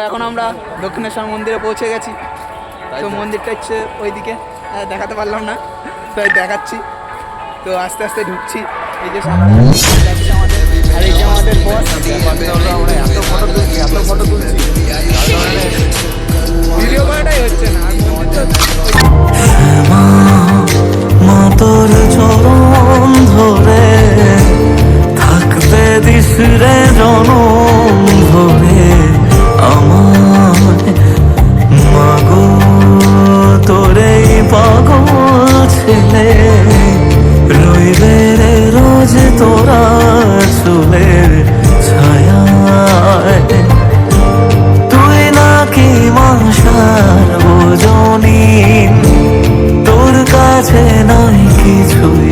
এখন আমরা দক্ষিণেশ্বর মন্দিরে পৌঁছে গেছি। তো মন্দিরটা হচ্ছে ওইদিকে, দেখাতে পারলাম না, তাই দেখাচ্ছি। তো আস্তে আস্তে ঢুকছি। এই যে সামনে আমাদের, আর এই যে আমাদের বস। এত ফটো তুলছি, ভিডিও করাটাই হচ্ছে না। মা তোর চরণ ধরে থাকতে দিস রে জনম ধরে আমায় মাগো তোরে পাগল ছেলে রইবে রে রোজ তোরা চুলের ছায়ায় তুই নাকি মাসার বোঝনি তোর কাছে নাই কিছুই